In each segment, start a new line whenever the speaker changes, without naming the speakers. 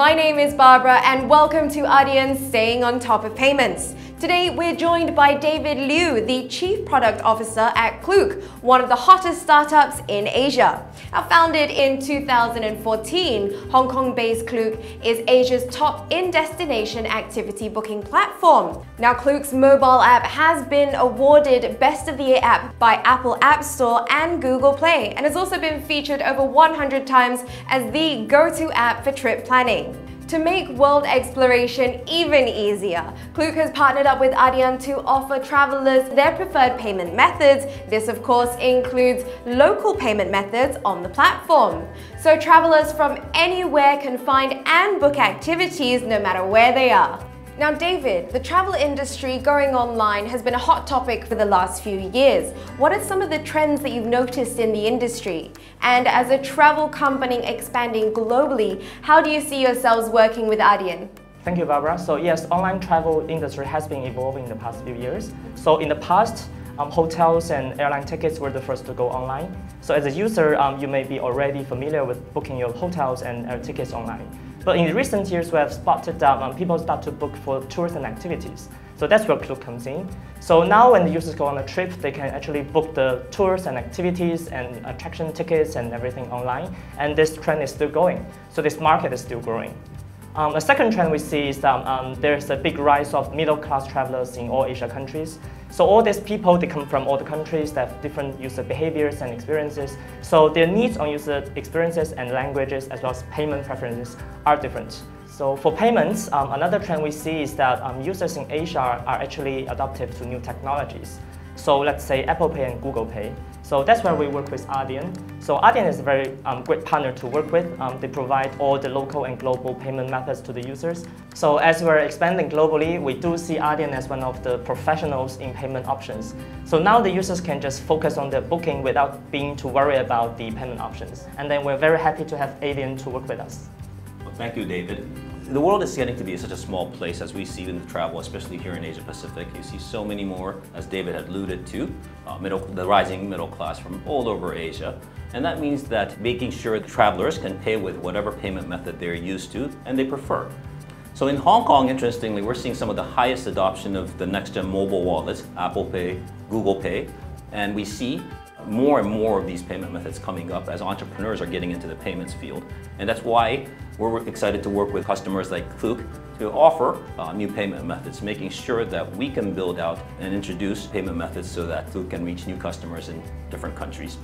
My name is Barbara and welcome to Adyen's Staying on Top of Payments. Today we're joined by David Liu, the Chief Product Officer at Klook, one of the hottest startups in Asia. Now founded in 2014, Hong Kong-based Klook is Asia's top in-destination activity booking platform. Now Klook's mobile app has been awarded Best of the Year app by Apple App Store and Google Play and has also been featured over 100 times as the go-to app for trip planning. To make world exploration even easier, Klook has partnered up with Adyen to offer travelers their preferred payment methods. This of course includes local payment methods on the platform. So travelers from anywhere can find and book activities no matter where they are. Now David, the travel industry going online has been a hot topic for the last few years. What are some of the trends that you've noticed in the industry? And as a travel company expanding globally, how do you see yourselves working with Adyen?
Thank you, Barbara. So yes, online travel industry has been evolving in the past few years. So in the past, hotels and airline tickets were the first to go online. So as a user, you may be already familiar with booking your hotels and air tickets online. But in recent years, we have spotted that people start to book for tours and activities. So that's where Klook comes in. So now when the users go on a trip, they can actually book the tours and activities and attraction tickets and everything online. And this trend is still going. So this market is still growing. A second trend we see is that there's a big rise of middle-class travelers in all Asia countries. So all these people, they come from all the countries that have different user behaviors and experiences. So their needs on user experiences and languages as well as payment preferences are different. So for payments, another trend we see is that users in Asia are actually adaptive to new technologies. So let's say Apple Pay and Google Pay. So that's where we work with Adyen. So Adyen is a very great partner to work with. They provide all the local and global payment methods to the users. So as we're expanding globally, we do see Adyen as one of the professionals in payment options. So now the users can just focus on their booking without being too worried about the payment options. And then we're very happy to have Adyen to work with us.
Well, thank you, David. The world is getting to be such a small place as we see in the travel, especially here in Asia Pacific. You see so many more, as David had alluded to, the rising middle class from all over Asia. And that means that making sure that travelers can pay with whatever payment method they're used to and they prefer. So in Hong Kong, interestingly, we're seeing some of the highest adoption of the next-gen mobile wallets, Apple Pay, Google Pay, and we see more and more of these payment methods coming up as entrepreneurs are getting into the payments field. And that's why we're excited to work with customers like Klook to offer new payment methods, making sure that we can build out and introduce payment methods so that Klook can reach new customers in different countries.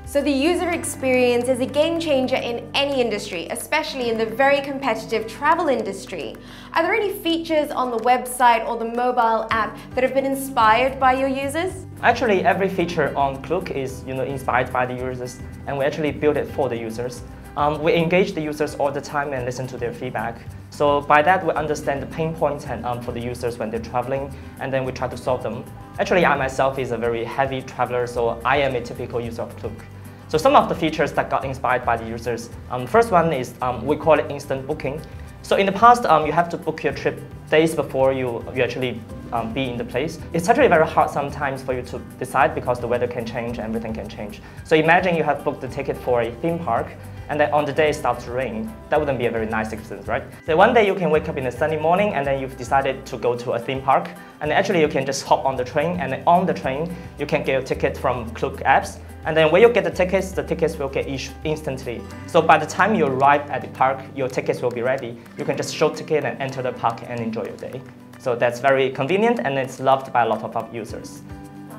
So the user experience is a game changer in any industry, especially in the very competitive travel industry. Are there any features on the website or the mobile app that have been inspired by your users?
Actually, every feature on Klook is inspired by the users, and we actually build it for the users. We engage the users all the time and listen to their feedback. So by that, we understand the pain points for the users when they're traveling, and then we try to solve them. Actually, I myself is a very heavy traveler, so I am a typical user of Klook. So some of the features that got inspired by the users, first one is we call it instant booking. So in the past, you have to book your trip days before you actually be in the place. It's actually very hard sometimes for you to decide because the weather can change, everything can change. So imagine you have booked the ticket for a theme park, and then on the day it starts to rain. That wouldn't be a very nice experience, right? So one day you can wake up in a sunny morning and then you've decided to go to a theme park, and actually you can just hop on the train, and then on the train you can get a ticket from Klook apps. And then when you get the tickets will get issued instantly. So by the time you arrive at the park, your tickets will be ready. You can just show ticket and enter the park and enjoy your day. So that's very convenient and it's loved by a lot of our users.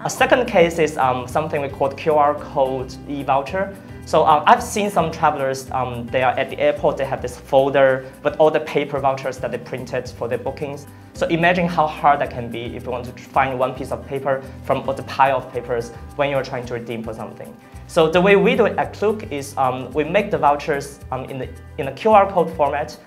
A second case is something we call QR code e-voucher. So I've seen some travelers, they are at the airport, they have this folder with all the paper vouchers that they printed for their bookings. So imagine how hard that can be if you want to find one piece of paper from the pile of papers when you're trying to redeem for something. So the way we do it at Klook is we make the vouchers in a QR code format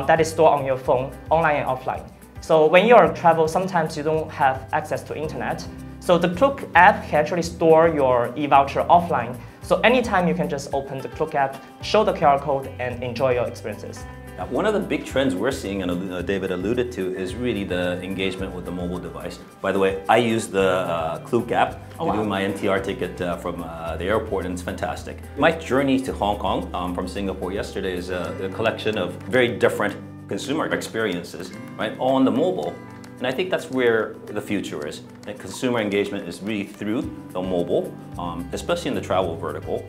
that is stored on your phone, online and offline. So when you're on travel, sometimes you don't have access to internet. So the Klook app can actually store your e-voucher offline. So anytime you can just open the Klook app, show the QR code and enjoy your experiences.
One of the big trends we're seeing, and David alluded to, is really the engagement with the mobile device. By the way, I use the Klook app to do my MTR ticket from the airport, and it's fantastic. My journey to Hong Kong from Singapore yesterday is a collection of very different consumer experiences, right, all on the mobile. And I think that's where the future is. That consumer engagement is really through the mobile, especially in the travel vertical.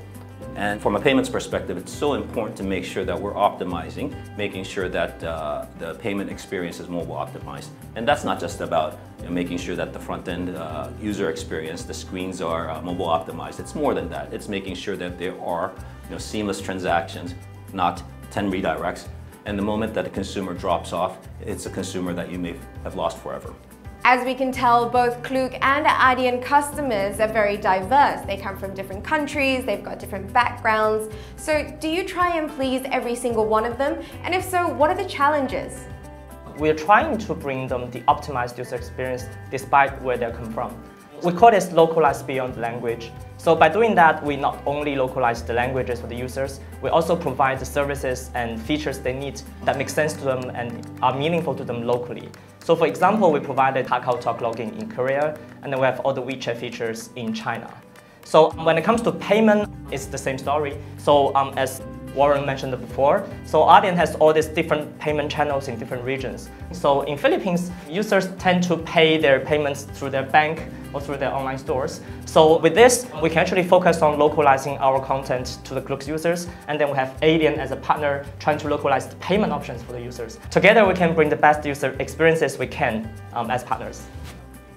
And from a payments perspective, it's so important to make sure that we're optimizing, making sure that the payment experience is mobile optimized. And that's not just about making sure that the front-end user experience, the screens are mobile optimized. It's more than that. It's making sure that there are seamless transactions, not 10 redirects. And the moment that a consumer drops off, it's a consumer that you may have lost forever.
As we can tell, both Klook and Adyen customers are very diverse. They come from different countries, they've got different backgrounds. So do you try and please every single one of them? And if so, what are the challenges?
We're trying to bring them the optimized user experience despite where they come from. We call this localized beyond language. So by doing that, we not only localize the languages for the users, we also provide the services and features they need that make sense to them and are meaningful to them locally. So for example, we provided KakaoTalk login in Korea, and then we have all the WeChat features in China. So when it comes to payment, it's the same story. So as Warren mentioned before, so Adyen has all these different payment channels in different regions. So in Philippines, users tend to pay their payments through their bank or through their online stores. So with this, we can actually focus on localizing our content to the Klook's users, and then we have Adyen as a partner trying to localize the payment options for the users. Together, we can bring the best user experiences we can as partners.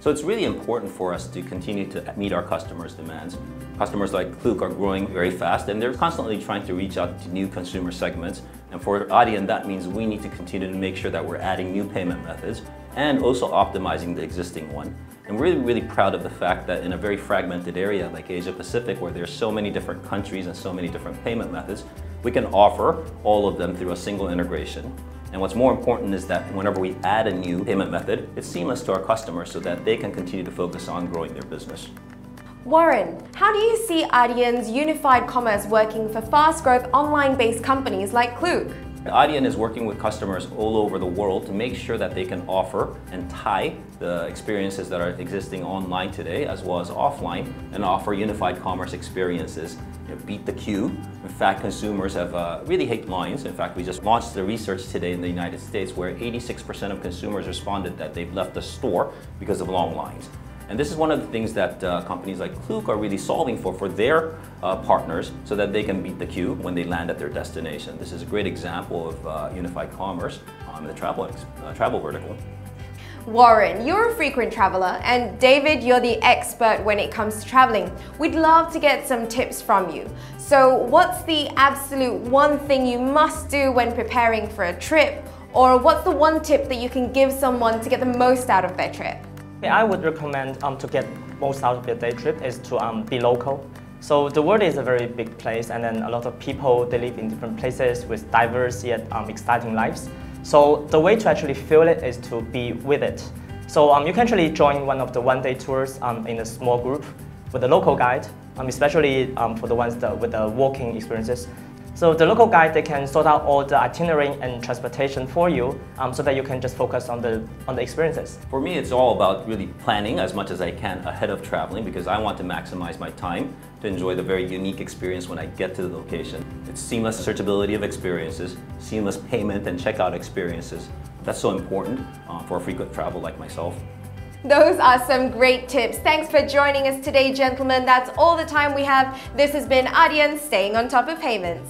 So it's really important for us to continue to meet our customers' demands. Customers like Klook are growing very fast, and they're constantly trying to reach out to new consumer segments. And for Adyen, that means we need to continue to make sure that we're adding new payment methods and also optimizing the existing one. And we're really proud of the fact that in a very fragmented area like Asia Pacific, where there's so many different countries and so many different payment methods, we can offer all of them through a single integration. And what's more important is that whenever we add a new payment method, it's seamless to our customers so that they can continue to focus on growing their business.
Warren, how do you see Adyen's unified commerce working for fast-growth online-based companies like Klook?
Adyen is working with customers all over the world to make sure that they can offer and tie the experiences that are existing online today as well as offline and offer unified commerce experiences. Beat the queue. In fact, consumers have really hate lines. In fact, we just launched the research today in the United States where 86% of consumers responded that they've left the store because of long lines. And this is one of the things that companies like Klook are really solving for their partners so that they can beat the queue when they land at their destination. This is a great example of unified commerce in the travel vertical.
Warren, you're a frequent traveler, and David, you're the expert when it comes to traveling. We'd love to get some tips from you. So what's the absolute one thing you must do when preparing for a trip? Or what's the one tip that you can give someone to get the most out of their trip?
I would recommend to get most out of your day trip is to be local. So the world is a very big place, and then a lot of people, they live in different places with diverse yet exciting lives. So the way to actually feel it is to be with it. So you can actually join one of the one-day tours in a small group with a local guide, especially for the ones with the walking experiences. So the local guide, they can sort out all the itinerary and transportation for you so that you can just focus on the experiences.
For me, it's all about really planning as much as I can ahead of traveling because I want to maximize my time to enjoy the very unique experience when I get to the location. It's seamless searchability of experiences, seamless payment and checkout experiences. That's so important for a frequent traveler like myself.
Those are some great tips. Thanks for joining us today, gentlemen. That's all the time we have. This has been Adyen, staying on top of payments.